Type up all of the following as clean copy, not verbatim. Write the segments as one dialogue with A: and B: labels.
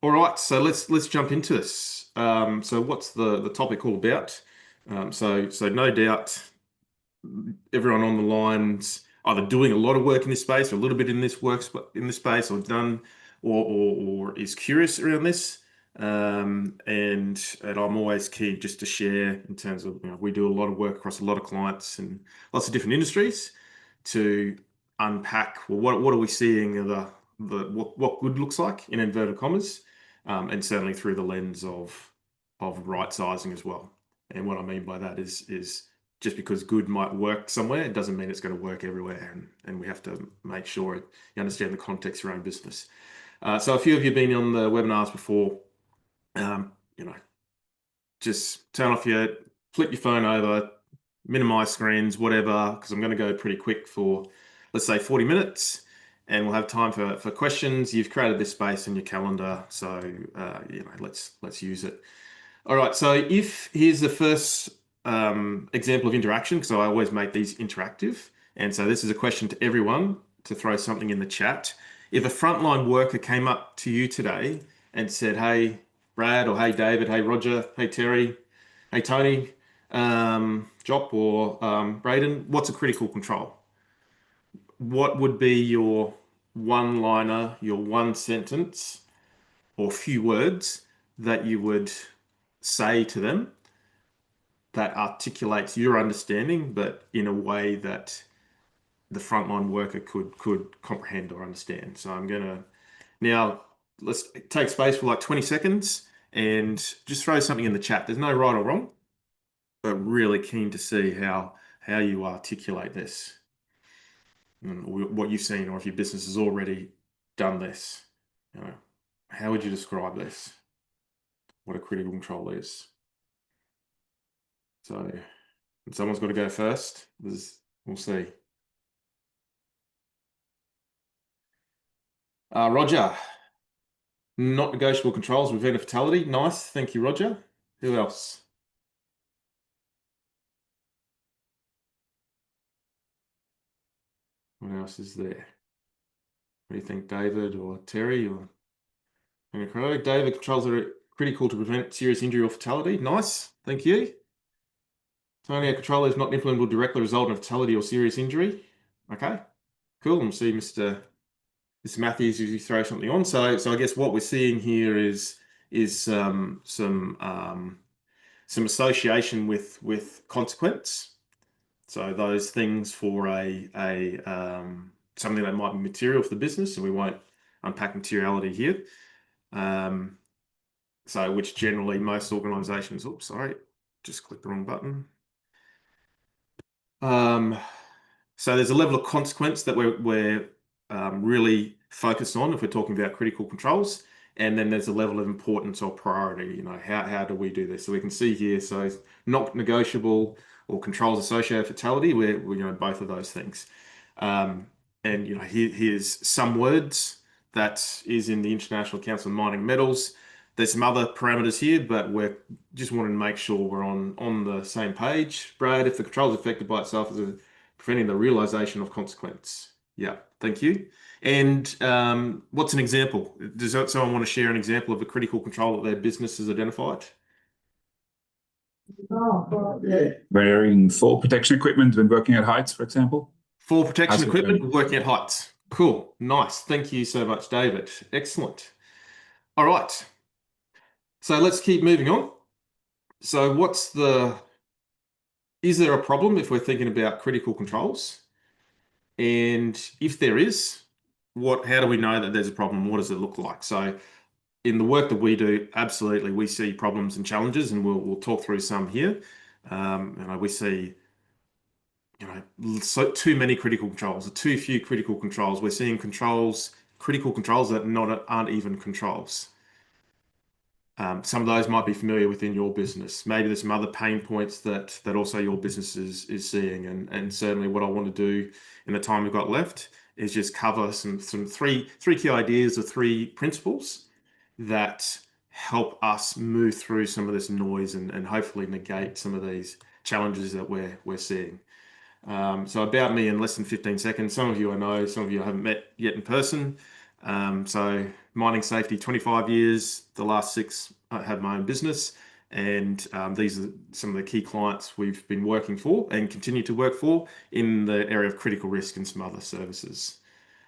A: All right, so let's jump into this. So what's the topic all about? So no doubt everyone on the line's either doing a lot of work in this space or a little bit in this space, or done or is curious around this. And I'm always keen just to share in terms of, we do a lot of work across a lot of clients and lots of different industries to unpack, well, what are we seeing of what good looks like in inverted commas, and certainly through the lens of right sizing as well. And what I mean by that is just because good might work somewhere, it doesn't mean it's going to work everywhere. And we have to make sure you understand the context of your own business. So a few of you have been on the webinars before. Um, you know, just flip your phone over, minimize screens, whatever, because I'm going to go pretty quick for, let's say, 40 minutes, and we'll have time for questions. You've created this space in your calendar, so let's use it. All right, so here's the first example of interaction, because I always make these interactive. And so this is a question to everyone to throw something in the chat. If a frontline worker came up to you today and said, hey, Brad, or hey, David, hey, Roger, hey, Terry, hey, Tony, Job, or Braden, what's a critical control? What would be your one-liner, your one sentence, or few words that you would say to them that articulates your understanding, but in a way that the frontline worker could comprehend or understand? So I'm gonna now let's take space for like 20 seconds and just throw something in the chat. There's no right or wrong, but really keen to see how you articulate this, what you've seen, or if your business has already done this. How would you describe this? What a critical control is. So someone's got to go first. We'll see. Roger, not negotiable controls prevent a fatality. Nice, thank you, Roger. Who else? What else is there? What do you think, David or Terry or David? Controls are critical to prevent serious injury or fatality. Nice, thank you. Tony, a controller is not implementable directly result in a fatality or serious injury. Okay, cool. And see Mr. Matthews if you throw something on. So I guess what we're seeing here is some association with consequence. So those things for something that might be material for the business, and we won't unpack materiality here. So which generally most organizations, oops, sorry, just clicked the wrong button. So there's a level of consequence that we're really focused on if we're talking about critical controls. And then there's a level of importance or priority, how do we do this? So we can see here, so not negotiable or controls associated with fatality, we're both of those things. And here's some words that is in the International Council of Mining Metals. There's some other parameters here, but we're just wanting to make sure we're on the same page. Brad, if the control is affected by itself, is preventing the realization of consequence. Yeah, thank you. And what's an example? Does someone want to share an example of a critical control that their business has identified?
B: Wearing fall protection equipment when working at heights, for example.
A: Fall protection equipment when working at heights. Cool. Nice. Thank you so much, David. Excellent. All right. So let's keep moving on. So is there a problem if we're thinking about critical controls? And if there is, how do we know that there's a problem? What does it look like? So in the work that we do, absolutely, we see problems and challenges, and we'll talk through some here. We see so too many critical controls, or too few critical controls. We're seeing critical controls that aren't even controls. Some of those might be familiar within your business. Maybe there's some other pain points that also your business is seeing. And certainly what I want to do in the time we've got left is just cover some three key ideas or three principles that help us move through some of this noise and hopefully negate some of these challenges that we're seeing. So about me in less than 15 seconds. Some of you I know, some of you I haven't met yet in person. So mining safety, 25 years. The last 6, I had my own business. And these are some of the key clients we've been working for and continue to work for in the area of critical risk and some other services.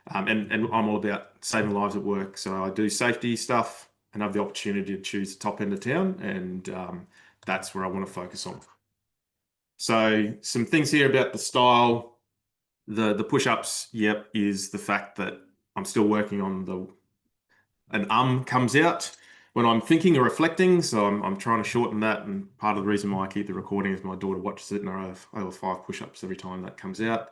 A: And I'm all about saving lives at work. So I do safety stuff and have the opportunity to choose the top end of town. And that's where I want to focus on. So some things here about the style. The push-ups, yep, is the fact that I'm still working on an comes out when I'm thinking or reflecting. So I'm trying to shorten that. And part of the reason why I keep the recording is my daughter watches it and I have over 5 push-ups every time that comes out.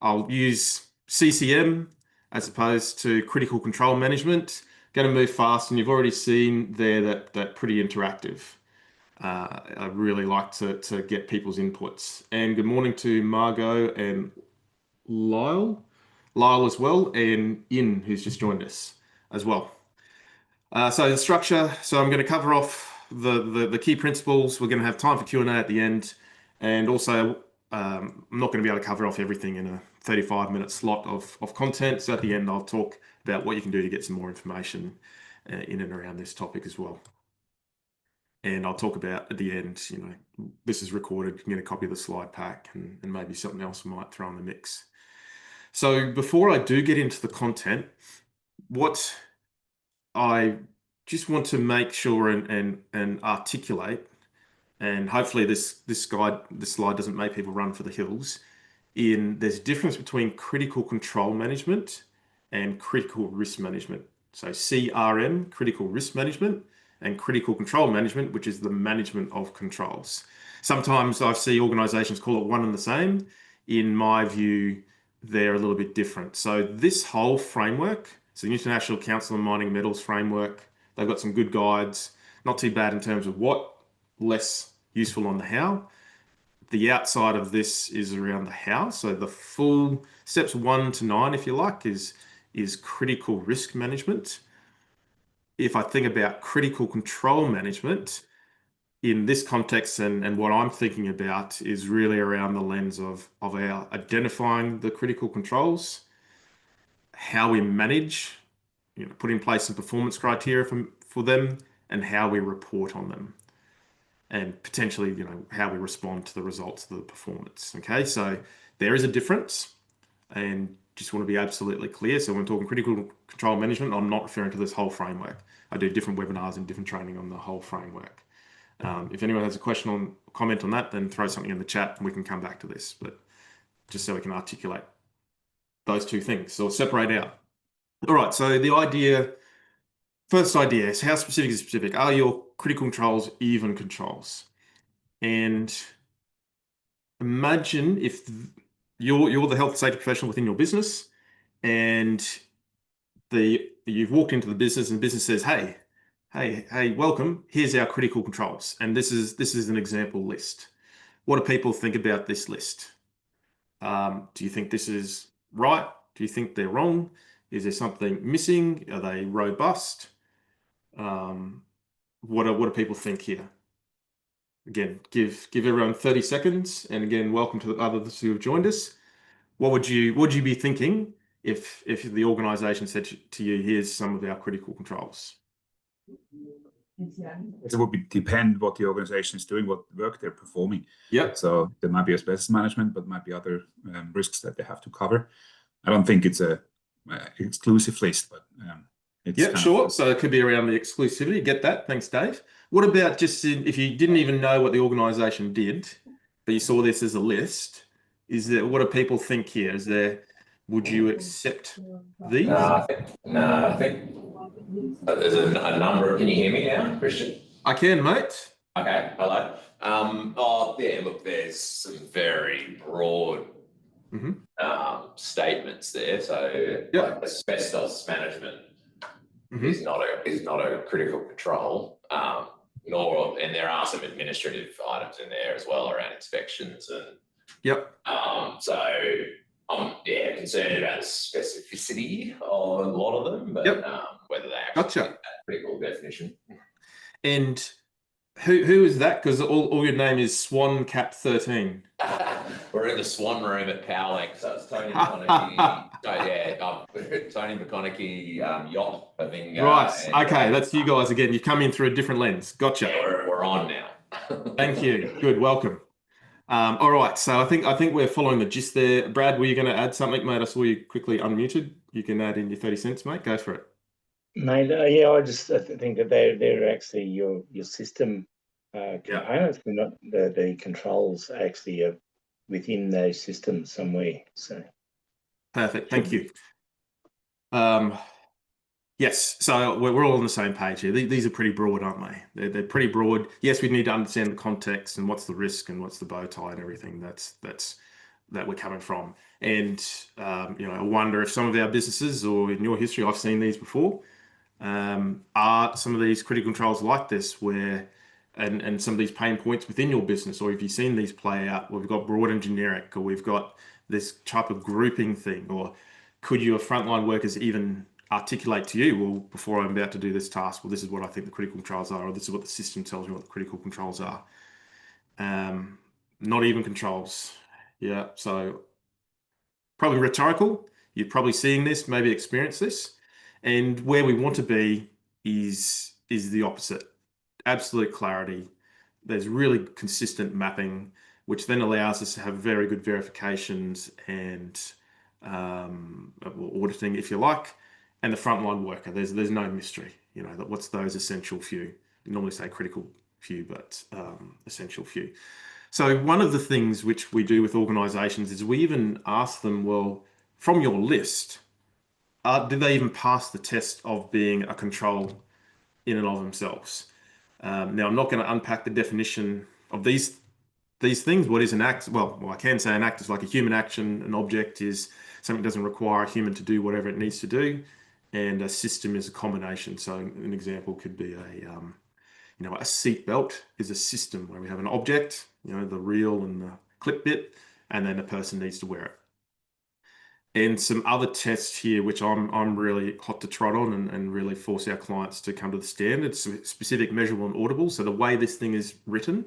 A: I'll use CCM as opposed to critical control management. Going to move fast, and you've already seen there that pretty interactive. I really like to get people's inputs. And good morning to Margot and Lyle as well, and In, who's just joined us as well. So the structure. So I'm going to cover off the key principles. We're going to have time for Q&A at the end, and also I'm not going to be able to cover off everything in a 35-minute slot of content. So at the end, I'll talk about what you can do to get some more information in and around this topic as well. And I'll talk about at the end, this is recorded, you can get a copy of the slide pack and maybe something else we might throw in the mix. So before I do get into the content, what I just want to make sure and articulate, and hopefully this slide doesn't make people run for the hills, there's a difference between critical control management and critical risk management. So CRM, critical risk management, and critical control management, which is the management of controls. Sometimes I see organizations call it one and the same. In my view, they're a little bit different. So this whole framework, so the International Council on Mining and Metals framework, they've got some good guides, not too bad in terms of what, less useful on the how. The outside of this is around the how. So the full steps 1 to 9, if you like, is critical risk management. If I think about critical control management in this context, and what I'm thinking about is really around the lens of our identifying the critical controls, how we manage, put in place some performance criteria for them, and how we report on them, and potentially, how we respond to the results of the performance. Okay, so there is a difference, and just want to be absolutely clear. So when talking critical control management, I'm not referring to this whole framework. I do different webinars and different training on the whole framework. If anyone has a comment on that, then throw something in the chat and we can come back to this, but just so we can articulate those two things. So separate out. All right, so first idea is, how specific is specific? Are your critical controls even controls? And imagine if you're the health and safety professional within your business, and you've walked into the business and the business says, hey, welcome, here's our critical controls. And this is an example list. What do people think about this list? Do you think this is right? Do you think they're wrong? Is there something missing? Are they robust? What do people think here? Again, give everyone 30 seconds. And again, welcome to the others who have joined us. What would you be thinking if the organization said to you, here's some of our critical controls?
B: It would depend what the organization is doing, what work they're performing.
A: Yep.
B: So there might be asbestos management, but might be other risks that they have to cover. I don't think it's a exclusive list, but it's
A: sure. So it could be around the exclusivity. Get that? Thanks, Dave. What about just if you didn't even know what the organization did, but you saw this as a list? What do people think here? Would you accept these?
C: No, I think there's a number. Can you hear me now, Christian?
A: I can, mate.
C: Okay, hello. Look, there's some very broad statements there. So, like asbestos management is not a critical control, and there are some administrative items in there as well around inspections and. So I'm concerned about the specificity of a lot of them, but whether they actually fit that critical definition.
A: And who is that? Because all your name is Swan Cap 13.
C: We're in the Swan room at Powerlink, so it's Tony Connery, yeah, Tony McConaughey yacht, I think.
A: Right. Okay, that's you guys again. You've come in through a different lens. Gotcha.
C: Yeah, we're on now.
A: Thank you. Good. Welcome. All right. So I think we're following the gist there. Brad, were you going to add something, mate? I saw you quickly unmuted. You can add in your 30 cents, mate. Go for it.
D: Mate, yeah, I think that they're actually your system components. They're not the controls actually are within those systems somewhere. So
A: Perfect. Thank you. Yes, so we're all on the same page here. These are pretty broad, aren't they? They're pretty broad. Yes, we need to understand the context and what's the risk and what's the bow tie and everything that we're coming from. And I wonder if some of our businesses or in your history, I've seen these before, are some of these critical controls like this where and some of these pain points within your business, or have you seen these play out where we've got broad and generic, or we've got this type of grouping thing, or could your frontline workers even articulate to you, well, before I'm about to do this task, well, this is what I think the critical controls are, or this is what the system tells me what the critical controls are. Not even controls. Yeah, so probably rhetorical. You're probably seeing this, maybe experienced this. And where we want to be is the opposite. Absolute clarity. There's really consistent mapping, which then allows us to have very good verifications and auditing, if you like. And the frontline worker, there's no mystery. What's those essential few? You normally say critical few, but essential few. So one of the things which we do with organizations is we even ask them, well, from your list, did they even pass the test of being a control in and of themselves? Now, I'm not going to unpack the definition of these things. What is an act? Well, I can say an act is like a human action. An object is something that doesn't require a human to do whatever it needs to do. And a system is a combination. So an example could be a seat belt is a system where we have an object, the reel and the clip bit, and then a person needs to wear it. And some other tests here, which I'm really hot to trot on and really force our clients to come to the standard, specific, measurable, and auditable. So the way this thing is written,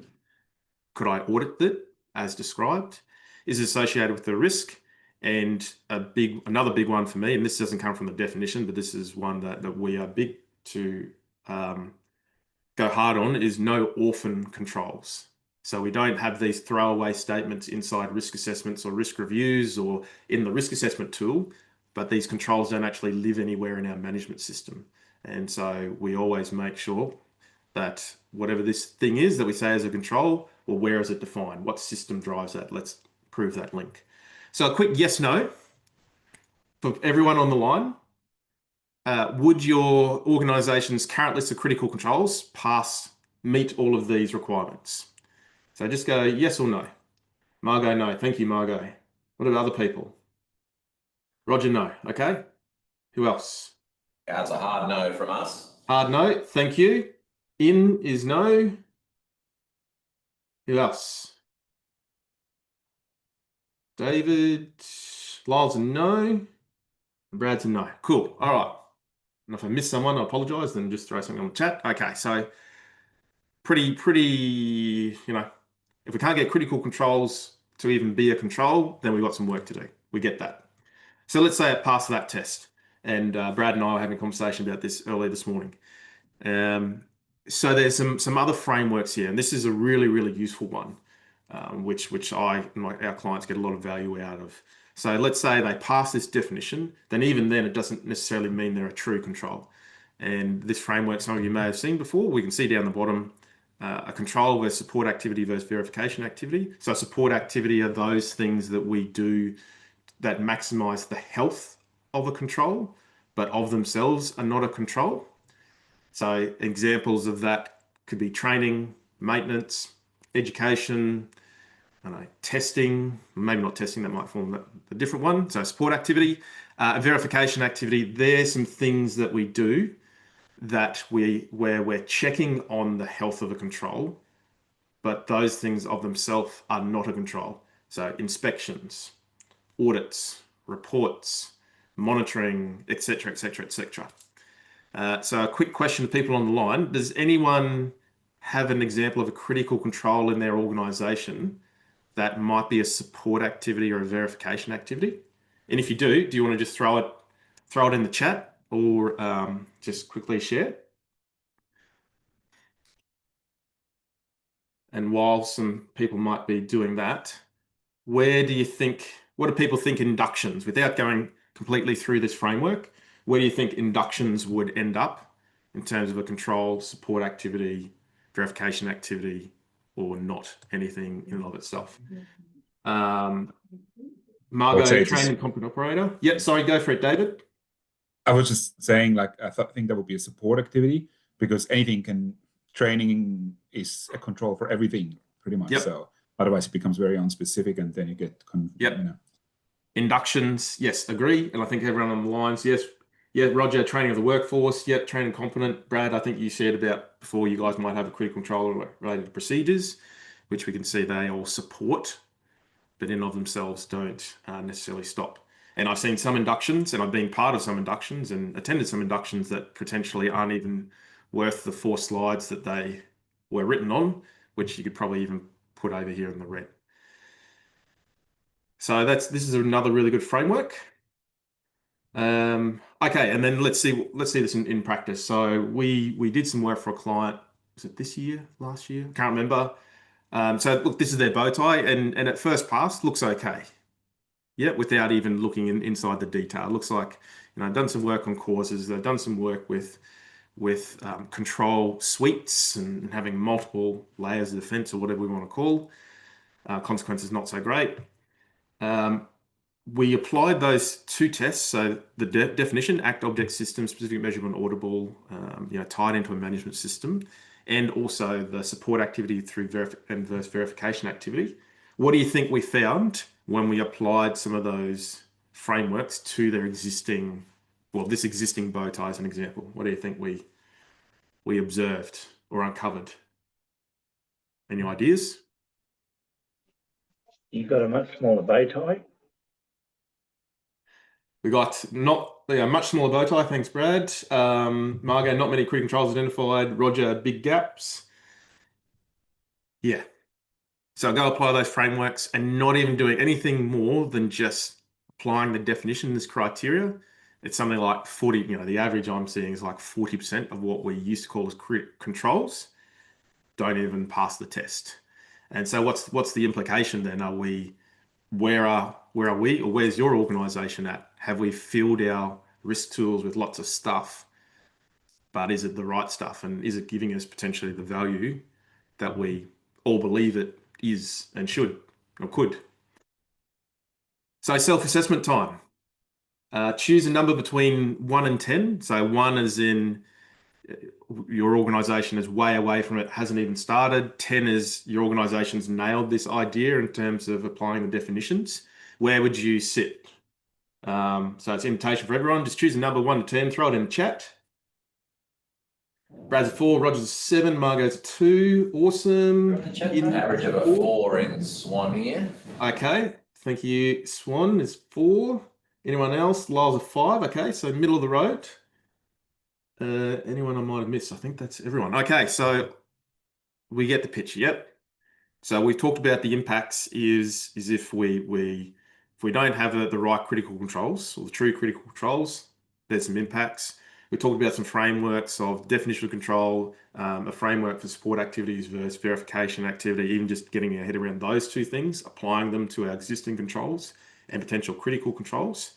A: could I audit it as described? Is associated with the risk? And another big one for me, and this doesn't come from the definition, but this is one that we are big to go hard on, is no orphan controls. So we don't have these throwaway statements inside risk assessments or risk reviews or in the risk assessment tool, but these controls don't actually live anywhere in our management system. And so we always make sure that whatever this thing is that we say is a control, well, where is it defined? What system drives that? Let's prove that link. So a quick yes, no for everyone on the line. Would your organization's current list of critical controls meet all of these requirements? So just go yes or no. Margot, no. Thank you, Margot. What about other people? Roger, no. Okay. Who else?
C: That's a hard no from us.
A: Hard no. Thank you. In is no. Who else? David. Lyle's a no. Brad's a no. Cool. All right. And if I miss someone, I apologize. Then just throw something on the chat. Okay. So pretty, if we can't get critical controls to even be a control, then we've got some work to do. We get that. So let's say it passed that test. And Brad and I were having a conversation about this earlier this morning. So there's some other frameworks here, and this is a really, really useful one, which our clients get a lot of value out of. So let's say they pass this definition, then even then it doesn't necessarily mean they're a true control. And this framework, some of you may have seen before, we can see down the bottom, a control versus support activity versus verification activity. So support activity are those things that we do that maximize the health of a control, but of themselves are not a control. So examples of that could be training, maintenance, education, testing, maybe not testing, that might form a different one. So support activity, verification activity, there's some things that we do where we're checking on the health of a control, but those things of themselves are not a control. So inspections, audits, reports, monitoring, etc., etc., etc. So a quick question to people on the line. Does anyone have an example of a critical control in their organization that might be a support activity or a verification activity? And if you do you want to just throw it in the chat or just quickly share? And while some people might be doing that, what do people think inductions, without going completely through this framework, where do you think inductions would end up in terms of a control, support activity, verification activity, or not anything in and of itself? Margot, trained and competent operator. Yep, sorry, go for it, David.
B: I was just saying, like, I think that would be a support activity, because training is a control for everything, pretty much.
A: Yep.
B: So otherwise it becomes very unspecific, and then you get
A: Inductions, yes, agree. And I think everyone on the lines, yes. Yeah, Roger, training of the workforce. Yep, training competent. Brad, I think you said about before you guys might have a critical control related to procedures, which we can see they all support, but in of themselves don't necessarily stop. And I've seen some inductions, and I've been part of some inductions and attended some inductions that potentially aren't even worth the 4 slides that they were written on, which you could probably even put over here in the red. So this is another really good framework. Okay, and then let's see this in practice. So we did some work for a client. Was it this year, last year? Can't remember. So look, this is their bow tie, and at first pass looks okay. Yeah, without even looking inside the detail. It looks like, done some work on causes. They've done some work with control suites and having multiple layers of defense, or whatever we want to call. Consequences not so great. We applied those 2 tests. So the definition, act, object, system, specific, measurable, and audible, tied into a management system, and also the support activity through inverse verification activity. What do you think we found when we applied some of those frameworks to their existing, this existing bow tie as an example? What do you think we observed or uncovered? Any ideas?
D: You got a much smaller bow tie.
A: We got much smaller bow tie. Thanks, Brad. Margo, not many critical controls identified. Roger, big gaps. Yeah. So go apply those frameworks and not even doing anything more than just applying the definition, this criteria. It's something like 40, the average I'm seeing is like 40% of what we used to call as controls don't even pass the test. And so what's the implication then? Where are we, or where's your organization at? Have we filled our risk tools with lots of stuff, but is it the right stuff? And is it giving us potentially the value that we all believe it is and should or could? So self-assessment time. Choose a number between 1 and 10. So 1 is in your organization is way away from it, hasn't even started. 10 is your organization's nailed this idea in terms of applying the definitions. Where would you sit? So it's an invitation for everyone. Just choose a number 1 to 10, throw it in the chat. Brad's 4, Roger's 7, Margo's 2. Awesome.
C: Average of a 4 in Swan here.
A: Okay, thank you. Swan is 4. Anyone else? Lyle's a 5. Okay, so middle of the road. Anyone I might have missed? I think that's everyone. Okay, so we get the picture. Yep. So we've talked about the impacts is if we don't have the right critical controls or the true critical controls, there's some impacts. We talked about some frameworks of definition of control, a framework for support activities versus verification activity, even just getting our head around those 2 things, applying them to our existing controls and potential critical controls.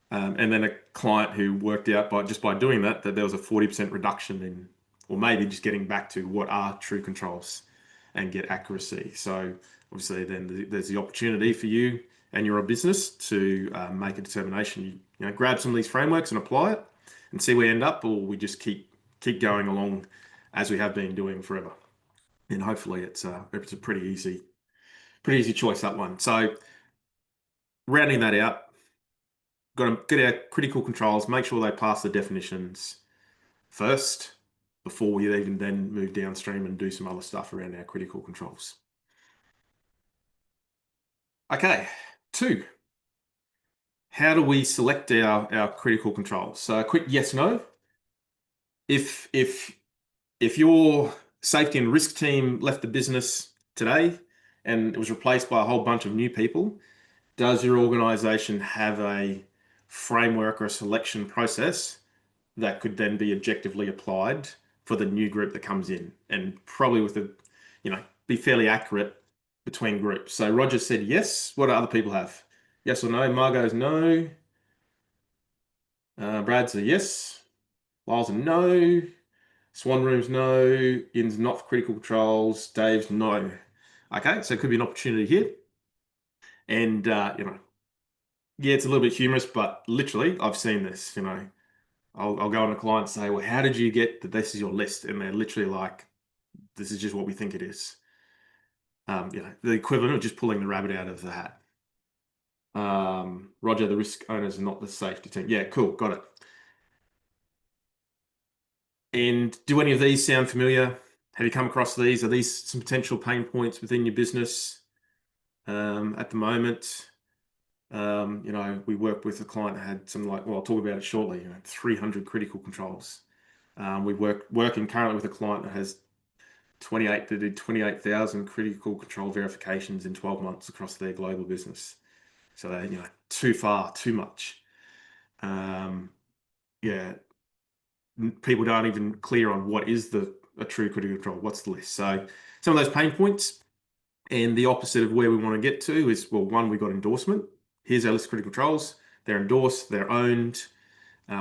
A: And then a client who worked out by doing that there was a 40% reduction in, or maybe just getting back to what are true controls and get accuracy. So obviously then there's the opportunity for you and your business to make a determination. Grab some of these frameworks and apply it and see where we end up, or we just keep going along as we have been doing forever. And hopefully it's a pretty easy choice, that one. So rounding that out, got to get our critical controls, make sure they pass the definitions first before we even then move downstream and do some other stuff around our critical controls. Okay, 2. How do we select our critical controls? So a quick yes, no. If your safety and risk team left the business today and it was replaced by a whole bunch of new people, does your organization have a framework or a selection process that could then be objectively applied for the new group that comes in, and probably with a, be fairly accurate between groups. So Roger said yes. What do other people have? Yes or no? Margot's no. Brad's a yes. Lyle's a no. Swan Room's no. Ian's not for critical controls. Dave's no. Okay, so it could be an opportunity here. And, yeah, it's a little bit humorous, but literally, I've seen this. I'll go on a client and say, well, how did you get that this is your list? And they're literally like, this is just what we think it is. The equivalent of just pulling the rabbit out of the hat. Roger, the risk owner is not the safety team. Yeah, cool, got it. And do any of these sound familiar? Have you come across these? Are these some potential pain points within your business at the moment? We worked with a client that had something like, well, I'll talk about it shortly, 300 critical controls. We working currently with a client that has 28,000 critical control verifications in 12 months across their global business. So they're, too far, too much. People aren't even clear on what is a true critical control, what's the list. So some of those pain points, and the opposite of where we want to get to is, well, one, we got endorsement. Here's our list of critical controls. They're endorsed, they're owned.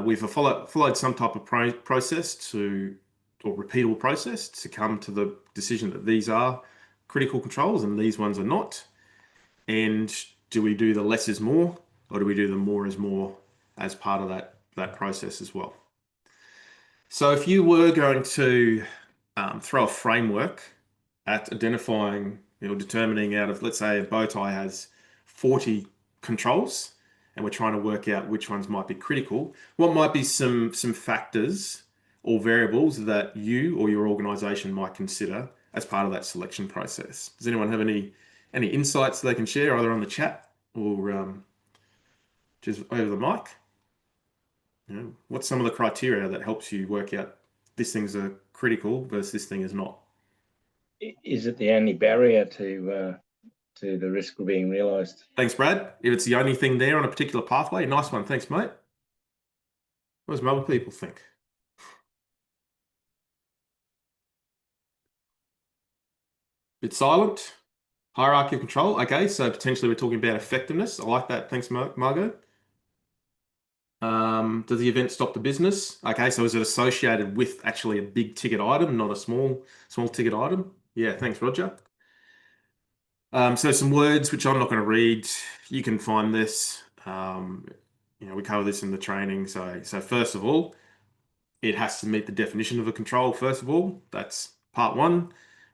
A: We've followed some type of process or repeatable process to come to the decision that these are critical controls and these ones are not. And do we do the less is more, or do we do the more is more as part of that process as well? So if you were going to throw a framework at identifying, determining out of, let's say a bow tie has 40 controls, and we're trying to work out which ones might be critical, what might be some factors or variables that you or your organization might consider as part of that selection process? Does anyone have any insights they can share, either on the chat or just over the mic? What's some of the criteria that helps you work out this thing's a critical versus this thing is not?
D: Is it the only barrier to the risk of being realised?
A: Thanks, Brad. If it's the only thing there on a particular pathway, nice one. Thanks, mate. What does other people think? Bit silent. Hierarchy of control. Okay, so potentially we're talking about effectiveness. I like that. Thanks, Margot. Does the event stop the business? Okay, so is it associated with actually a big ticket item, not a small ticket item? Yeah, thanks, Roger. So some words which I'm not going to read. You can find this. We cover this in the training. So first of all, it has to meet the definition of a control. First of all, that's part one,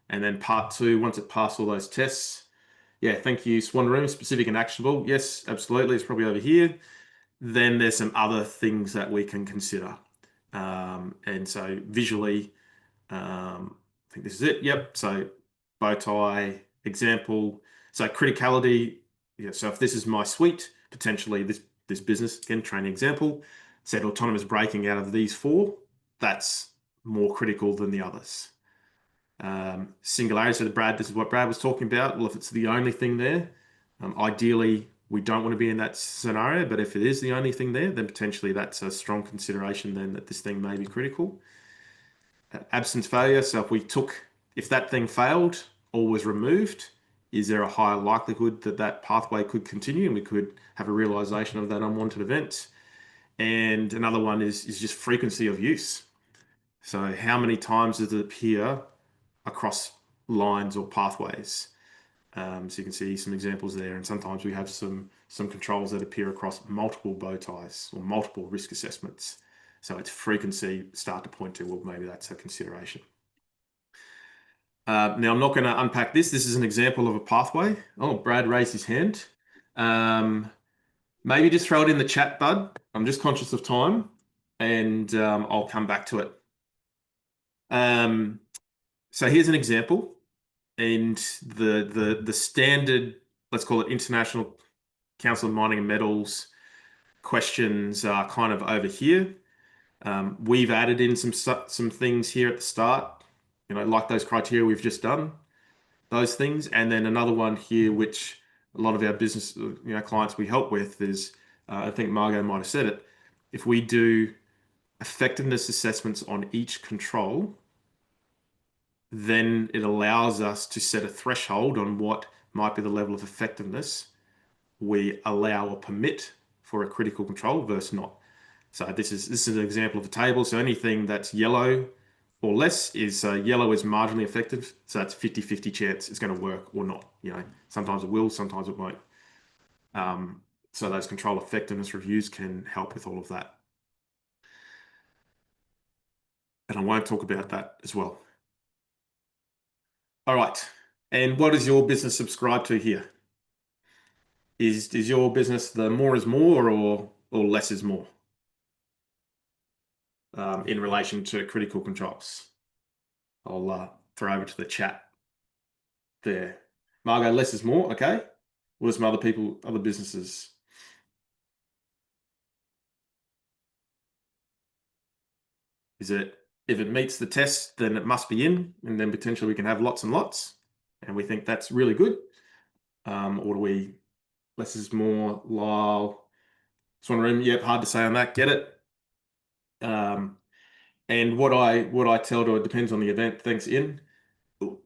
A: and then part two. Once it passed all those tests, yeah, thank you, Swan Room. Specific and actionable. Yes, absolutely. It's probably over here. Then there's some other things that we can consider. And so visually, I think this is it. Yep. So bow tie example. So criticality. Yeah. So if this is my suite, potentially this business, again, training example, said autonomous braking out of these four, that's more critical than the others. Singularity. So this is what Brad was talking about. Well, if it's the only thing there, ideally we don't want to be in that scenario, but if it is the only thing there, then potentially that's a strong consideration then that this thing may be critical. Absence failure. So if that thing failed or was removed, is there a higher likelihood that pathway could continue and we could have a realization of that unwanted event? And another one is just frequency of use. So how many times does it appear across lines or pathways? So you can see some examples there, and sometimes we have some controls that appear across multiple bow ties or multiple risk assessments. So its frequency start to point to, well, maybe that's a consideration. Now I'm not going to unpack this. This is an example of a pathway. Oh, Brad raised his hand. Maybe just throw it in the chat, bud. I'm just conscious of time, and I'll come back to it. So here's an example. And the standard, let's call it International Council of Mining and Metals questions are kind of over here. We've added in some things here at the start, like those criteria we've just done, those things. And then another one here, which a lot of our business, clients we help with is, I think Margot might have said it, if we do effectiveness assessments on each control, then it allows us to set a threshold on what might be the level of effectiveness we allow or permit for a critical control versus not. So this is an example of a table. So anything that's yellow or less is yellow is marginally effective. So that's 50-50 chance it's going to work or not. Sometimes it will, sometimes it won't. So those control effectiveness reviews can help with all of that. And I won't talk about that as well. All right. And what does your business subscribe to here? Is your business the more is more or less is more in relation to critical controls? I'll throw over to the chat there. Margot, less is more. Okay. What are some other businesses? Is it, if it meets the test, then it must be in, and then potentially we can have lots and lots, and we think that's really good. Or do we, less is more, lol, Swan Room, yep, hard to say on that, get it. And what I tell to, it depends on the event, thanks in.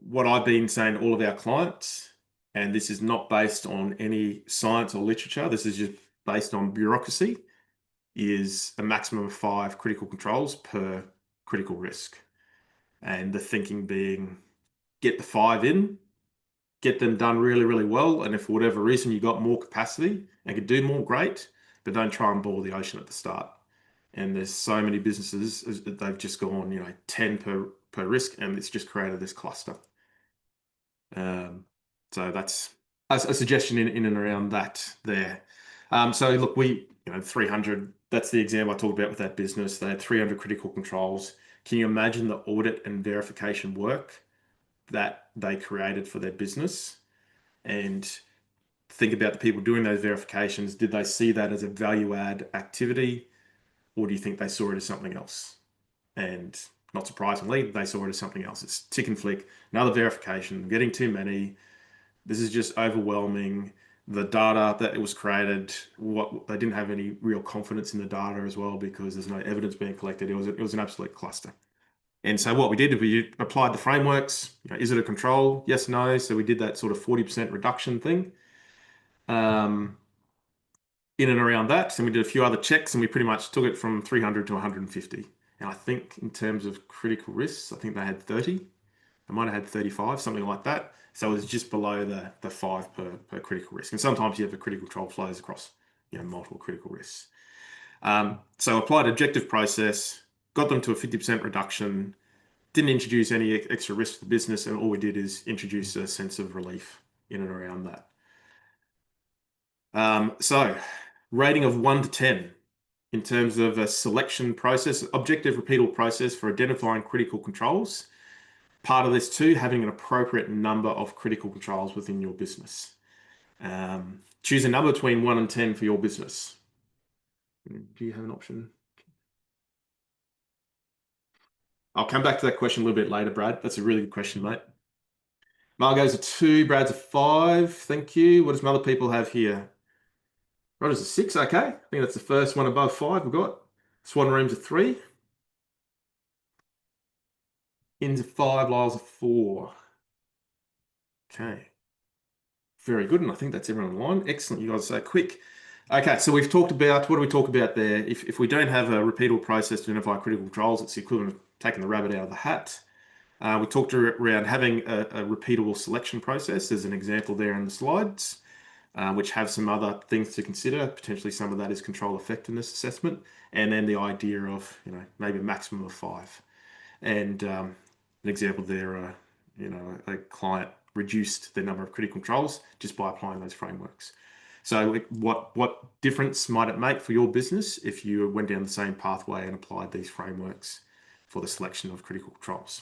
A: What I've been saying to all of our clients, and this is not based on any science or literature, this is just based on bureaucracy, is a maximum of 5 critical controls per critical risk. And the thinking being, get the 5 in, get them done really, really well. And if for whatever reason you got more capacity and could do more, great, but don't try and boil the ocean at the start. And there's so many businesses that they've just gone, 10 per risk, and it's just created this cluster. So that's a suggestion in and around that there. So look, 300, that's the example I talked about with that business. They had 300 critical controls. Can you imagine the audit and verification work that they created for their business? And think about the people doing those verifications. Did they see that as a value add activity, or do you think they saw it as something else? And not surprisingly, they saw it as something else. It's tick and flick, another verification, getting too many. This is just overwhelming. The data that it was created, they didn't have any real confidence in the data as well, because there's no evidence being collected. It was an absolute cluster. And so what we did, we applied the frameworks. Is it a control? Yes, no. So we did that sort of 40% reduction thing in and around that. And we did a few other checks, and we pretty much took it from 300 to 150. And I think in terms of critical risks, I think they had 30. I might have had 35, something like that. So it was just below the 5 per critical risk. And sometimes you have a critical control flows across multiple critical risks. So applied objective process, got them to a 50% reduction, didn't introduce any extra risk to the business, and all we did is introduce a sense of relief in and around that. So rating of 1 to 10 in terms of a selection process, objective repeatable process for identifying critical controls. Part of this too, having an appropriate number of critical controls within your business. Choose a number between 1 and 10 for your business. Do you have an option? I'll come back to that question a little bit later, Brad. That's a really good question, mate. Margot's a 2, Brad's a 5. Thank you. What does some other people have here? Roger's a 6. Okay. I think that's the first one above 5 we've got. Swan Room's a 3. In's a 5, Lyle's a 4. Okay. Very good. And I think that's everyone online. Excellent. You guys are so quick. Okay, so we've talked about, what do we talk about there? If we don't have a repeatable process to identify critical controls, it's the equivalent of taking the rabbit out of the hat. We talked around having a repeatable selection process. There's an example there in the slides, which have some other things to consider. Potentially some of that is control effectiveness assessment. And then the idea of, maybe a maximum of 5. And an example there, a client reduced the number of critical controls just by applying those frameworks. So what difference might it make for your business if you went down the same pathway and applied these frameworks for the selection of critical controls?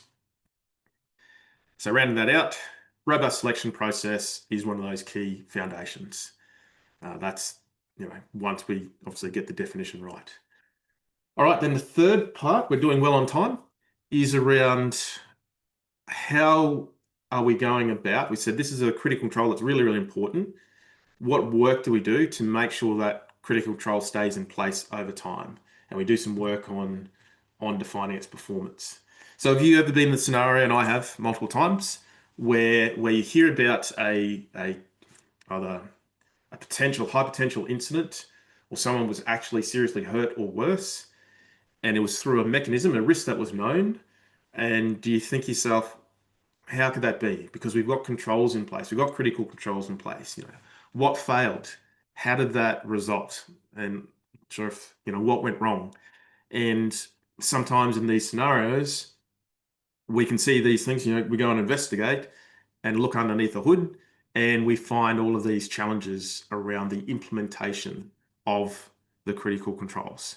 A: So rounding that out, robust selection process is one of those key foundations. That's, once we obviously get the definition right. All right, then the third part, we're doing well on time, is around how are we going about, we said this is a critical control that's really, really important. what work do we do to make sure that critical control stays in place over time? And we do some work on defining its performance. So have you ever been in the scenario, and I have multiple times, where you hear about either a potential high potential incident, or someone was actually seriously hurt or worse, and it was through a mechanism, a risk that was known, and do you think to yourself, how could that be? Because we've got controls in place, we've got critical controls in place. What failed? How did that result? And not sure if what went wrong. And sometimes in these scenarios, we can see these things. We go and investigate and look underneath the hood, and we find all of these challenges around the implementation of the critical controls.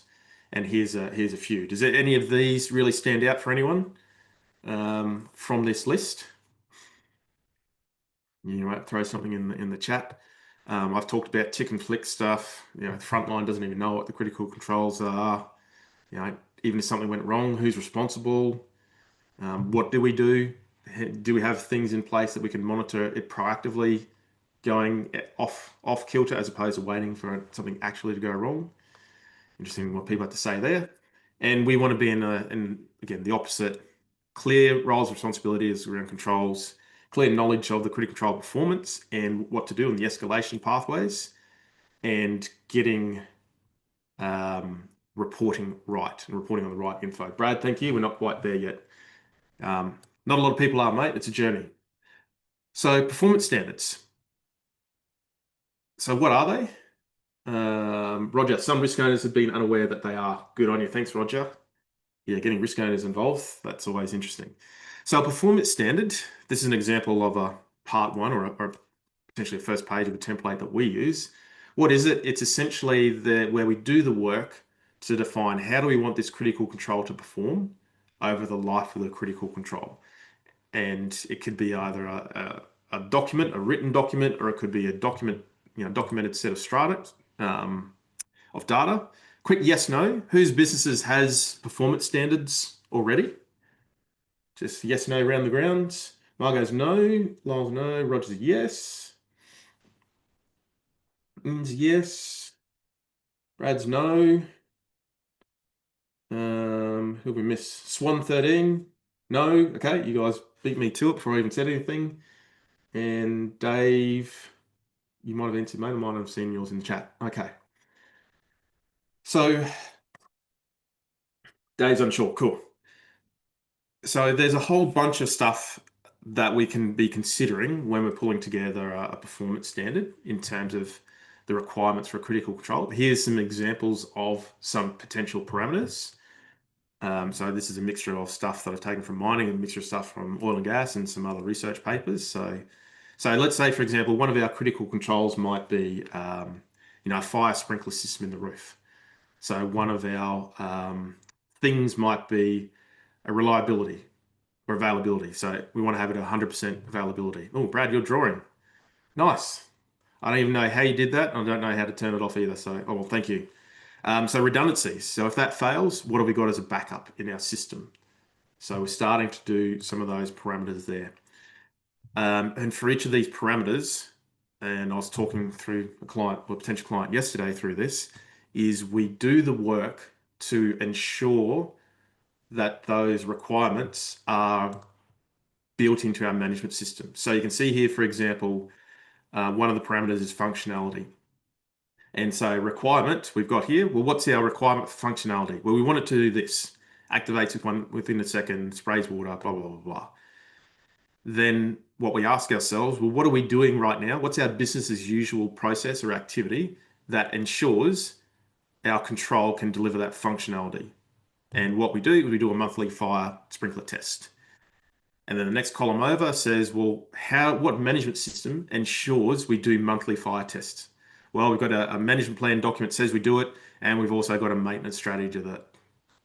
A: And here's a few. Does any of these really stand out for anyone from this list? You might throw something in the chat. I've talked about tick and flick stuff. Frontline doesn't even know what the critical controls are. Even if something went wrong, who's responsible? What do we do? Do we have things in place that we can monitor it proactively going off kilter as opposed to waiting for something actually to go wrong? Interesting what people have to say there. And we want to be in again, the opposite. Clear roles, responsibilities around controls, clear knowledge of the critical control performance and what to do in the escalation pathways, and getting reporting right and reporting on the right info. Brad, thank you. We're not quite there yet. Not a lot of people are, mate. It's a journey. So performance standards. So what are they? Roger, some risk owners have been unaware that they are. Good on you. Thanks, Roger. Yeah, getting risk owners involved, that's always interesting. So a performance standard, this is an example of a part one or potentially a first page of a template that we use. What is it? It's essentially where we do the work to define how do we want this critical control to perform over the life of the critical control. And it could be either a document, a written document, or it could be a document, documented set of strata of data. Quick yes, no. Whose businesses has performance standards already? Just yes, no around the grounds. Margot's no. Lyle's no. Roger's yes. Ian's yes. Brad's no. Who have we missed? Swan 13. No. Okay, you guys beat me to it before I even said anything. And Dave, you might have answered, mate. I might have seen yours in the chat. Okay. So Dave's unsure. Cool. So there's a whole bunch of stuff that we can be considering when we're pulling together a performance standard in terms of the requirements for critical control. Here's some examples of some potential parameters. So this is a mixture of stuff that I've taken from mining, a mixture of stuff from oil and gas, and some other research papers. So let's say, for example, one of our critical controls might be, a fire sprinkler system in the roof. So one of our things might be a reliability or availability. So we want to have it 100% availability. Oh, Brad, you're drawing. Nice. I don't even know how you did that. I don't know how to turn it off either. So, well, thank you. So redundancies. So if that fails, what have we got as a backup in our system? So we're starting to do some of those parameters there. And for each of these parameters, and I was talking through a client or potential client yesterday through this, is we do the work to ensure that those requirements are built into our management system. So you can see here, for example, one of the parameters is functionality. And so requirement we've got here, well, what's our requirement for functionality? Well, we want it to do this, activates within a second, sprays water, blah, blah, blah, blah. Then what we ask ourselves, well, what are we doing right now? What's our business as usual process or activity that ensures our control can deliver that functionality? And what we do is we do a monthly fire sprinkler test. And then the next column over says, well, what management system ensures we do monthly fire tests? Well, we've got a management plan document says we do it, and we've also got a maintenance strategy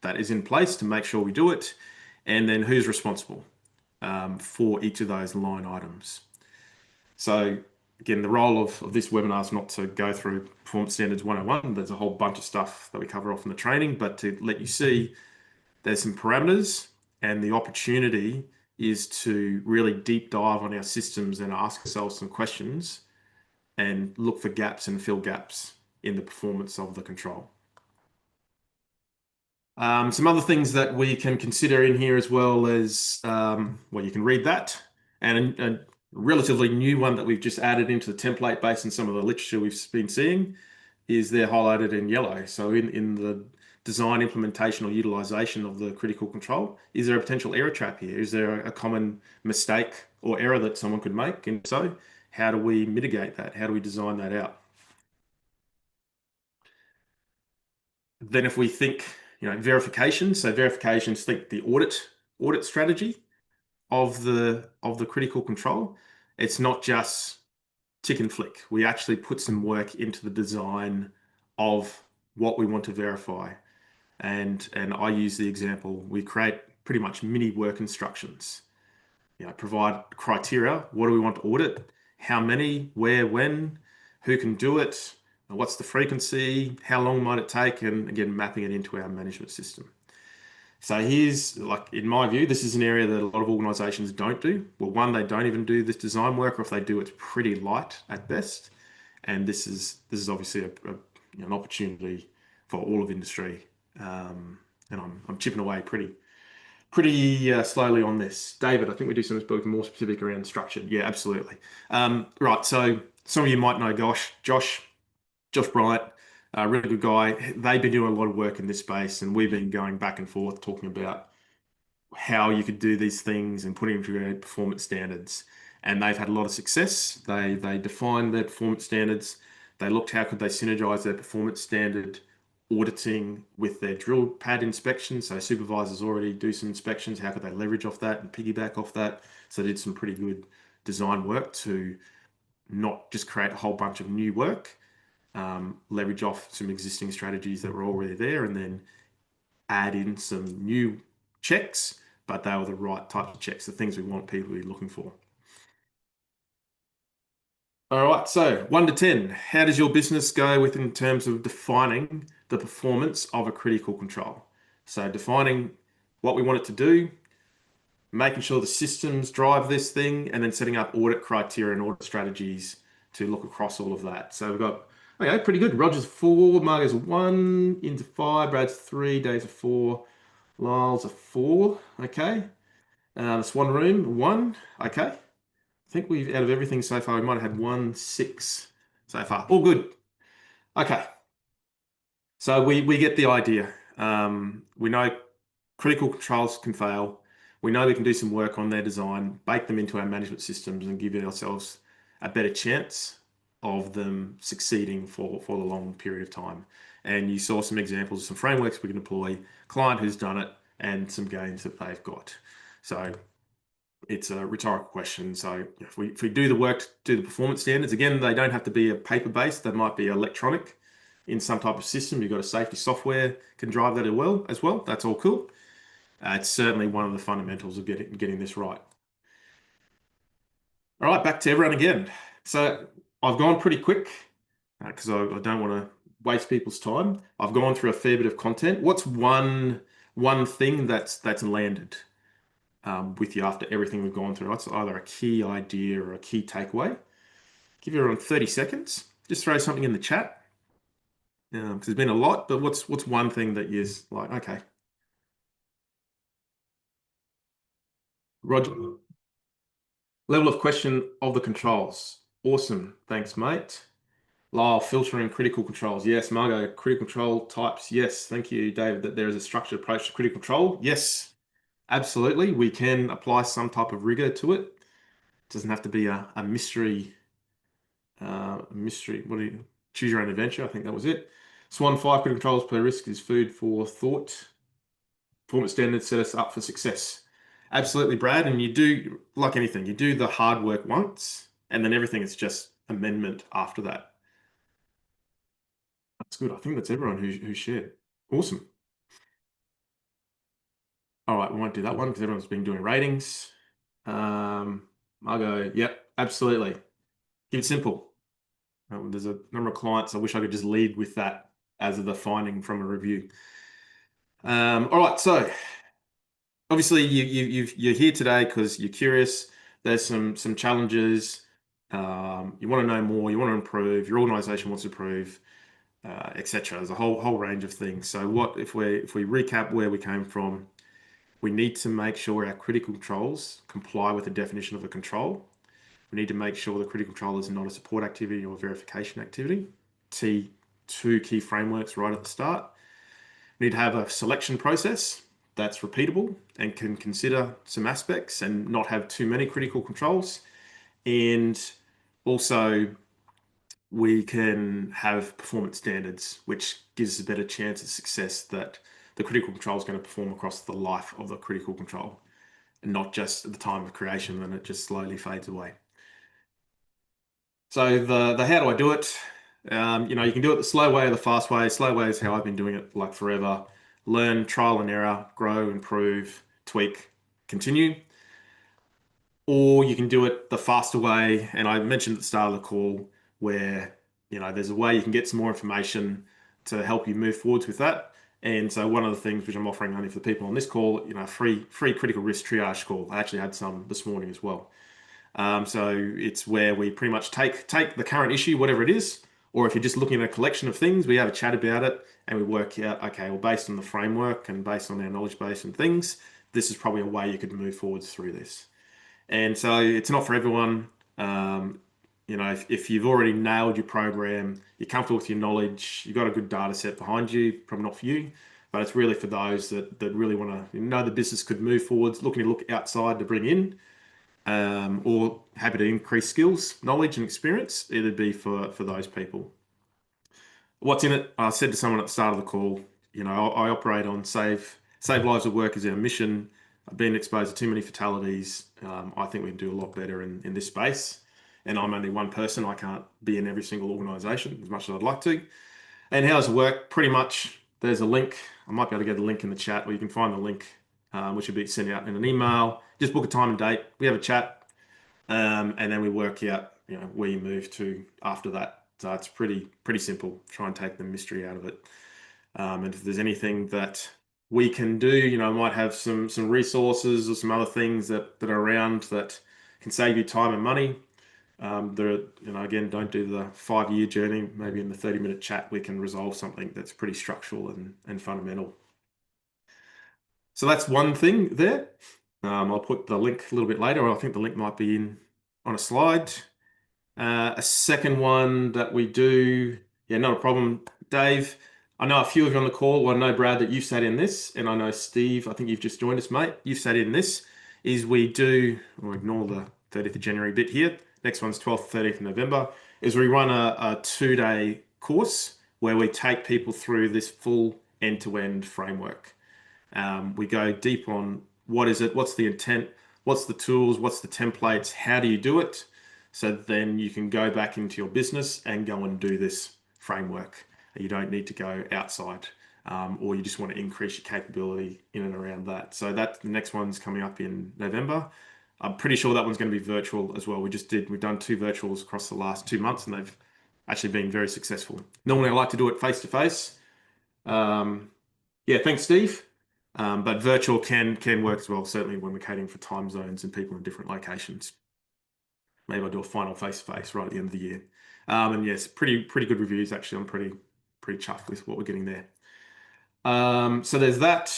A: that is in place to make sure we do it. And then who's responsible for each of those line items? So again, the role of this webinar is not to go through Performance Standards 101. There's a whole bunch of stuff that we cover off in the training, but to let you see there's some parameters, and the opportunity is to really deep dive on our systems and ask ourselves some questions and look for gaps and fill gaps in the performance of the control. Some other things that we can consider in here as well as, well, you can read that, and a relatively new one that we've just added into the template based on some of the literature we've been seeing is they're highlighted in yellow. So in the design, implementation, or utilization of the critical control, is there a potential error trap here? Is there a common mistake or error that someone could make? And so how do we mitigate that? How do we design that out? Then if we think, verification, so verifications, think the audit strategy of the critical control. It's not just tick and flick. We actually put some work into the design of what we want to verify. And I use the example, we create pretty much mini work instructions. Provide criteria. What do we want to audit? How many, where, when, who can do it? What's the frequency? How long might it take? And again, mapping it into our management system. So here's, like, in my view, this is an area that a lot of organizations don't do. Well, one, they don't even do this design work, or if they do, it's pretty light at best. And this is obviously an opportunity for all of industry. And I'm chipping away pretty slowly on this. David, I think we do something more specific around structured. Yeah, absolutely. Right, so some of you might know Josh Bryant, a really good guy. They've been doing a lot of work in this space, and we've been going back and forth talking about how you could do these things and putting together performance standards. And they've had a lot of success. They defined their performance standards. They looked how could they synergize their performance standard auditing with their drill pad inspections. So supervisors already do some inspections. How could they leverage off that and piggyback off that? So they did some pretty good design work to not just create a whole bunch of new work, leverage off some existing strategies that were already there, and then add in some new checks, but they were the right type of checks, the things we want people to be looking for. All right, so 1 to 10, how does your business go with in terms of defining the performance of a critical control? So defining what we want it to do, making sure the systems drive this thing, and then setting up audit criteria and audit strategies to look across all of that. So we've got, okay, pretty good. Roger's 4, Margo's 1, into 5, Brad's 3, Dave's a 4, Lyle's a 4, okay. The Swan Room, 1, okay. I think we've, out of everything so far, we might have had 1, 6 so far. All good. Okay. So we get the idea. We know critical controls can fail. We know we can do some work on their design, bake them into our management systems, and give ourselves a better chance of them succeeding for the long period of time. And you saw some examples of some frameworks we can deploy, client who's done it, and some gains that they've got. So it's a rhetorical question. So if we do the work to do the performance standards, again, they don't have to be a paper-based. They might be electronic in some type of system. You've got a safety software can drive that as well. That's all cool. It's certainly one of the fundamentals of getting this right. All right, back to everyone again. So I've gone pretty quick because I don't want to waste people's time. I've gone through a fair bit of content. What's one thing that's landed with you after everything we've gone through? What's either a key idea or a key takeaway? Give everyone 30 seconds. Just throw something in the chat. Because there's been a lot, but what's one thing that you're like, okay. Roger. Level of question of the controls. Awesome. Thanks, mate. Lyle, filtering critical controls. Yes. Margo, critical control types. Yes. Thank you, David, that there is a structured approach to critical control. Yes, absolutely. We can apply some type of rigor to it. It doesn't have to be a mystery. What do you choose your own adventure? I think that was it. Swan 5 critical controls per risk is food for thought. Performance standards set us up for success. Absolutely, Brad. And you do, like anything, you do the hard work once, and then everything is just amendment after that. That's good. I think that's everyone who shared. Awesome. All right, we won't do that one because everyone's been doing ratings. Margo, yep, absolutely. Keep it simple. There's a number of clients. I wish I could just lead with that as the finding from a review. All right, so obviously you're here today because you're curious. There's some challenges you want to know more, you want to improve, your organization wants to improve, etc. There's a whole range of things. So what if we recap where we came from? We need to make sure our critical controls comply with the definition of a control. We need to make sure the critical control is not a support activity or a verification activity. Two key frameworks right at the start. We need to have a selection process that's repeatable and can consider some aspects and not have too many critical controls. And also, we can have performance standards, which gives us a better chance of success that the critical control is going to perform across the life of the critical control and not just at the time of creation when it just slowly fades away. So the how do I do it? You can do it the slow way or the fast way. Slow way is how I've been doing it like forever. Learn, trial and error, grow, improve, tweak, continue. Or you can do it the faster way. And I mentioned at the start of the call where, there's a way you can get some more information to help you move forwards with that. And so one of the things which I'm offering only for the people on this call, free critical risk triage call. I actually had some this morning as well. So it's where we pretty much take the current issue, whatever it is, or if you're just looking at a collection of things, we have a chat about it and we work out, okay, well, based on the framework and based on our knowledge base and things, this is probably a way you could move forwards through this. And so it's not for everyone. If you've already nailed your program, you're comfortable with your knowledge, you've got a good data set behind you, probably not for you, but it's really for those that really want to know the business could move forwards, looking to look outside to bring in, or happy to increase skills, knowledge, and experience. It'd be for those people. What's in it? I said to someone at the start of the call, I operate on save lives at work is our mission. I've been exposed to too many fatalities. I think we can do a lot better in this space. And I'm only one person. I can't be in every single organization as much as I'd like to. And how does it work? Pretty much, there's a link. I might be able to get the link in the chat, or you can find the link, which will be sent out in an email. Just book a time and date. We have a chat, and then we work out, where you move to after that. So it's pretty simple. Try and take the mystery out of it. And if there's anything that we can do, I might have some resources or some other things that are around that can save you time and money. Again, don't do the 5-year journey. Maybe in the 30-minute chat, we can resolve something that's pretty structural and fundamental. So that's one thing there. I'll put the link a little bit later. I think the link might be on a slide. A second one that we do, not a problem, Dave. I know a few of you on the call. Well, I know, Brad, that you've sat in this, and I know Steve, I think you've just joined us, mate. You've sat in this. We'll ignore the 30th of January bit here. Next one's 12th, 30th of November, is we run a 2-day course where we take people through this full end-to-end framework. We go deep on what is it, what's the intent, what's the tools, what's the templates, how do you do it? So then you can go back into your business and go and do this framework. You don't need to go outside, or you just want to increase your capability in and around that. So the next one's coming up in November. I'm pretty sure that one's going to be virtual as well. We've done 2 virtuals across the last 2 months, and they've actually been very successful. Normally I like to do it face to face. Thanks, Steve. But virtual can work as well, certainly when we're catering for time zones and people in different locations. Maybe I'll do a final face-to-face right at the end of the year. And yes, pretty good reviews, actually. I'm pretty chuffed with what we're getting there. So there's that.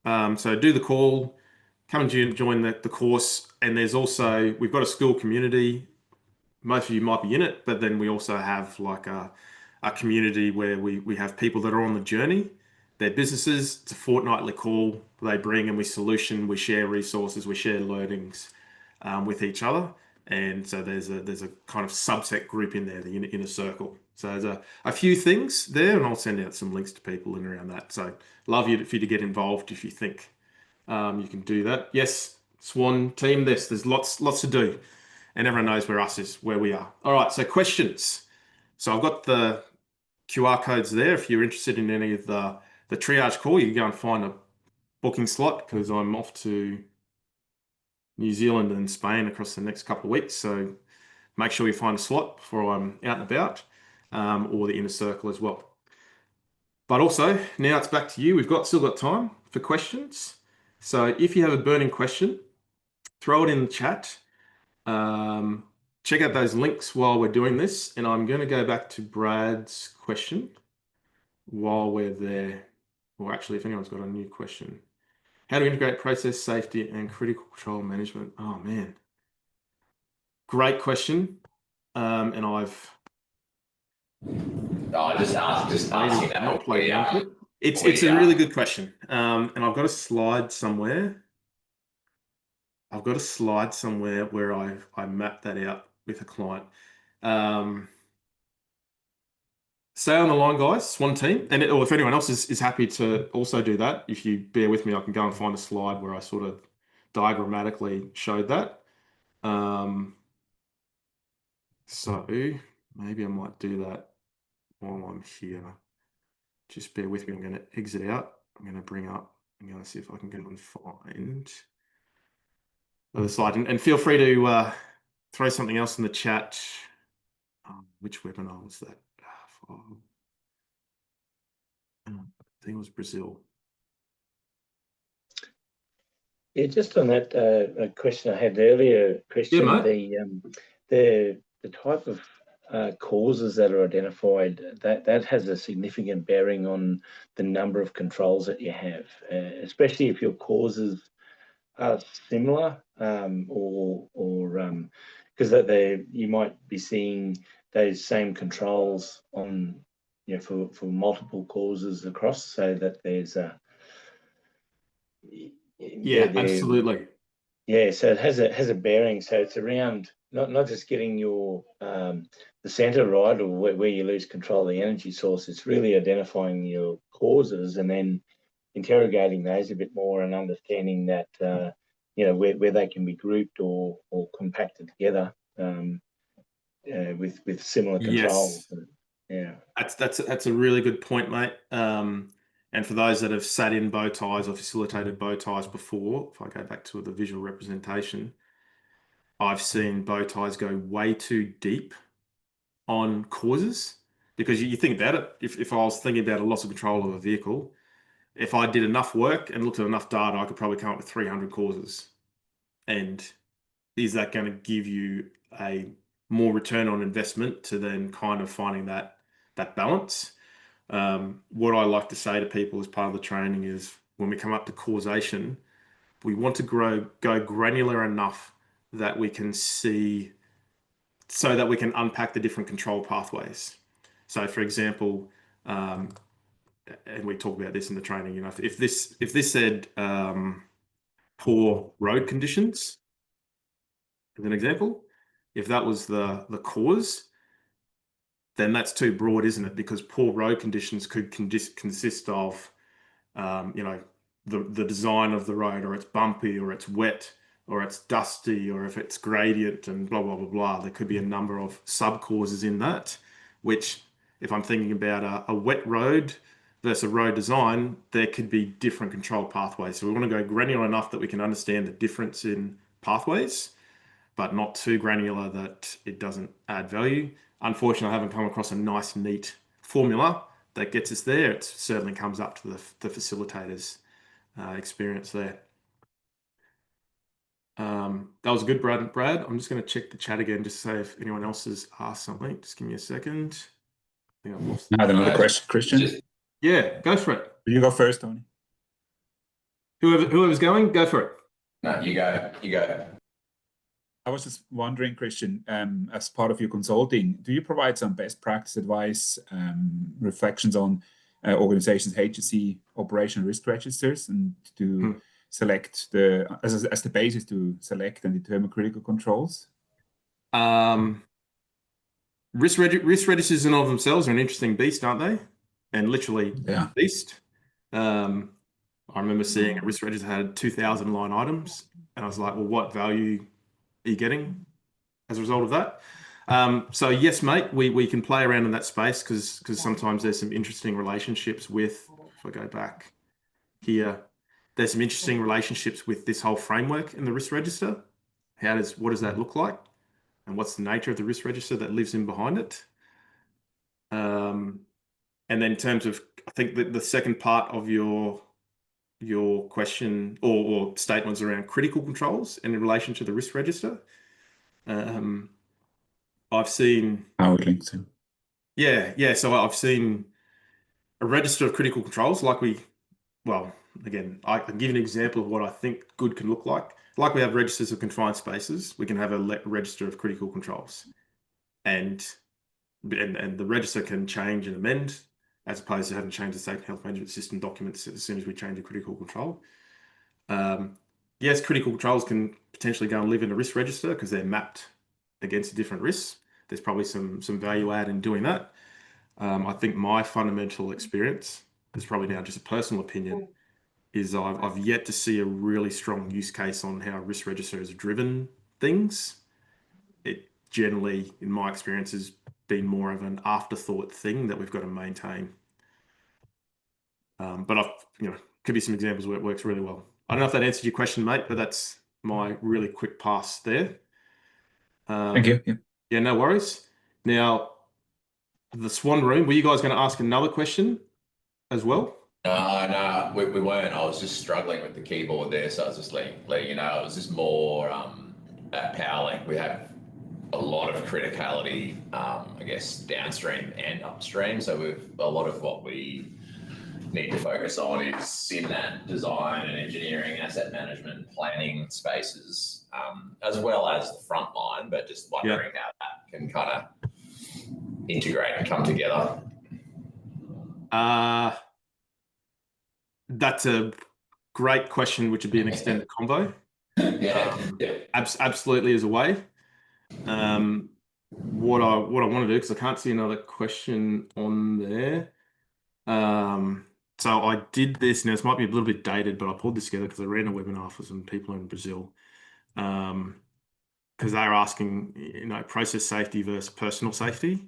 A: So do the call, come and join the course. And there's also, we've got a school community. Most of you might be in it, but then we also have like a community where we have people that are on the journey. Their businesses, it's a fortnightly call they bring, and we share resources, we share learnings with each other. And so there's a kind of subset group in there, the inner circle. So there's a few things there, and I'll send out some links to people in and around that. So love you for you to get involved if you think you can do that. Yes, Swan team, there's lots to do, and everyone knows where we are. All right, so questions. So I've got the QR codes there. If you're interested in any of the triage call, you can go and find a booking slot, because I'm off to New Zealand and Spain across the next couple of weeks. So make sure you find a slot before I'm out and about, or the inner circle as well. But also, now it's back to you. We've still got time for questions. So if you have a burning question, throw it in the chat. check out those links while we're doing this. And I'm going to go back to Brad's question while we're there. Or actually, if anyone's got a new question. How to integrate process safety and critical control management? Oh, man. Great question. And I've
C: just asking that.
A: not played around with it. It's a really good question. And I've got a slide somewhere. I've got a slide somewhere where I mapped that out with a client. Stay on the line, guys. Swan team, or if anyone else is happy to also do that, if you bear with me, I can go and find a slide where I sort of diagrammatically showed that. So maybe I might do that while I'm here. Just bear with me. I'm going to exit out. I'm going to bring up. I'm going to see if I can go and find the slide. And feel free to throw something else in the chat. Which webinar was that? I think it was Brazil.
D: Yeah, just on that question I had earlier, Christian, the type of causes that are identified, that has a significant bearing on the number of controls that you have, especially if your causes are similar, or because you might be seeing those same controls on, for multiple causes across, so that there's a
A: absolutely.
D: Yeah, so it has a bearing. So it's around not just getting your the center right, or where you lose control of the energy source. It's really identifying your causes and then interrogating those a bit more and understanding that where they can be grouped or compacted together with similar controls.
A: Yeah, that's a really good point, mate. And for those that have sat in bow ties or facilitated bow ties before, if I go back to the visual representation, I've seen bow ties go way too deep on causes, because you think about it, if I was thinking about a loss of control of a vehicle, if I did enough work and looked at enough data, I could probably come up with 300 causes. And is that going to give you a more return on investment to then kind of finding that balance? What I like to say to people as part of the training is, when we come up to causation, we want to go granular enough that we can see, so that we can unpack the different control pathways. So, for example, and we talk about this in the training, if this said poor road conditions, as an example, if that was the cause, then that's too broad, isn't it? Because poor road conditions could consist of, the design of the road, or it's bumpy, or it's wet, or it's dusty, or if it's gradient, and blah, blah, blah, blah. There could be a number of sub-causes in that, which, if I'm thinking about a wet road versus a road design, there could be different control pathways. So we want to go granular enough that we can understand the difference in pathways, but not too granular that it doesn't add value. Unfortunately, I haven't come across a nice, neat formula that gets us there. It certainly comes up to the facilitators' experience there. That was good, Brad. I'm just going to check the chat again, just to say if anyone else has asked something. Just give me a second. I think I've lost.
B: I had another question, Christian.
A: Yeah, go for it.
B: You go first, Tony.
A: Whoever's going, go for it.
C: No, you go.
B: I was just wondering, Christian, as part of your consulting, do you provide some best practice advice, reflections on organizations' HSE operational risk registers, and to select as the basis to select and determine critical controls?
A: Risk registers in and of themselves are an interesting beast, aren't they? And literally beast. I remember seeing a risk register had 2,000 line items, and I was like, well, what value are you getting as a result of that? So yes, mate, we can play around in that space, because sometimes there's some interesting relationships with, if I go back here, there's some interesting relationships with this whole framework in the risk register. What does that look like? And what's the nature of the risk register that lives in behind it? And then in terms of, I think that the second part of your question or statements around critical controls in relation to the risk register. I've seen
B: how it links in.
A: Yeah. So I've seen a register of critical controls, again, I can give an example of what I think good can look like. Like we have registers of confined spaces, we can have a register of critical controls, and the register can change and amend, as opposed to having to change the safety and health management system documents as soon as we change a critical control. Yes, critical controls can potentially go and live in a risk register because they're mapped against different risks. There's probably some value add in doing that. I think my fundamental experience, is probably now just a personal opinion, is I've yet to see a really strong use case on how risk register has driven things. It generally, in my experience, has been more of an afterthought thing that we've got to maintain. But could be some examples where it works really well. I don't know if that answered your question, mate, but that's my really quick pass there.
B: Thank you.
A: Yeah, no worries. Now, the Swan Room, were you guys going to ask another question as well?
C: No, we weren't. I was just struggling with the keyboard there, so I was just letting you know. It was just more at PowerLink. We have a lot of criticality, I guess, downstream and upstream. So a lot of what we need to focus on is in that design and engineering, asset management, planning spaces, as well as the frontline. But just wondering how that can kind of integrate and come together.
A: That's a great question, which would be an extended combo. Absolutely is a way. What I want to do, because I can't see another question on there. So I did this, now this might be a little bit dated, but I pulled this together because I ran a webinar for some people in Brazil. Because they were asking, process safety versus personal safety,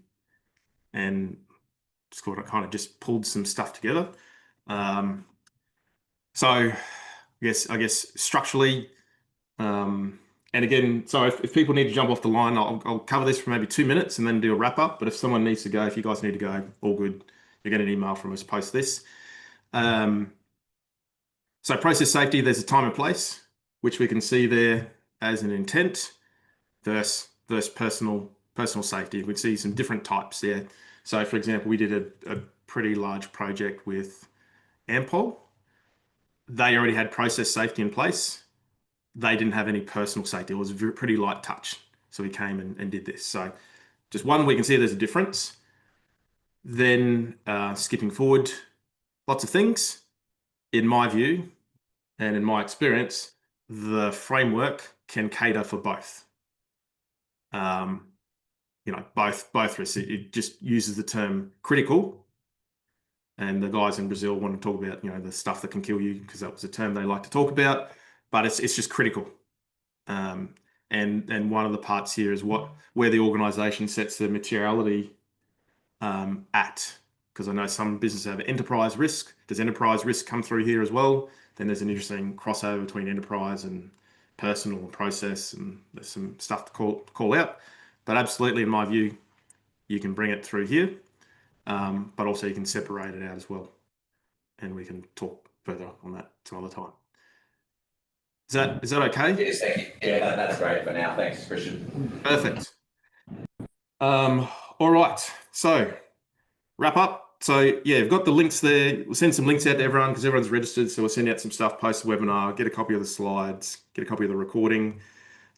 A: and I kind of just pulled some stuff together. So I guess structurally, and again, so if people need to jump off the line, I'll cover this for maybe 2 minutes and then do a wrap up. But if someone needs to go, if you guys need to go, all good. You get an email from us post this. So process safety, there's a time and place, which we can see there as an intent versus personal safety. We can see some different types there. So for example, we did a pretty large project with Ampol. They already had process safety in place. They didn't have any personal safety. It was a pretty light touch. So we came and did this. So just one, we can see there's a difference. Then skipping forward, lots of things. In my view, and in my experience, the framework can cater for both. Both risks. It just uses the term critical, and the guys in Brazil want to talk about the stuff that can kill you, because that was a term they like to talk about. But it's just critical. And one of the parts here is where the organisation sets the materiality at. Because I know some businesses have enterprise risk. Does enterprise risk come through here as well? Then there's an interesting crossover between enterprise and personal and process, and there's some stuff to call out. But absolutely, in my view, you can bring it through here, but also you can separate it out as well. And we can talk further on that some other time. Is that okay?
C: Yes, thank you. Yeah, that's great for now. Thanks, Christian.
A: Perfect. All right. So wrap up. So yeah, we've got the links there. We'll send some links out to everyone because everyone's registered. So we'll send out some stuff post the webinar, get a copy of the slides, get a copy of the recording.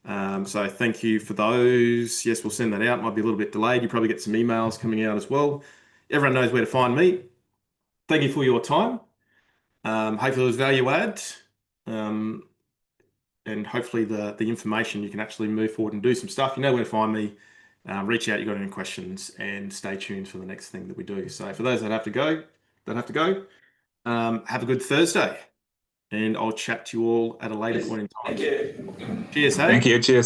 A: So thank you for those. Yes, we'll send that out. Might be a little bit delayed. You probably get some emails coming out as well. Everyone knows where to find me. Thank you for your time. Hopefully there was value add. And hopefully the information, you can actually move forward and do some stuff. You know where to find me. Reach out, you got any questions, and stay tuned for the next thing that we do. So for those that have to go, have a good Thursday, and I'll chat to you all at a later point in time.
C: Thank you.
A: Cheers, hey?
B: Thank you. Cheers.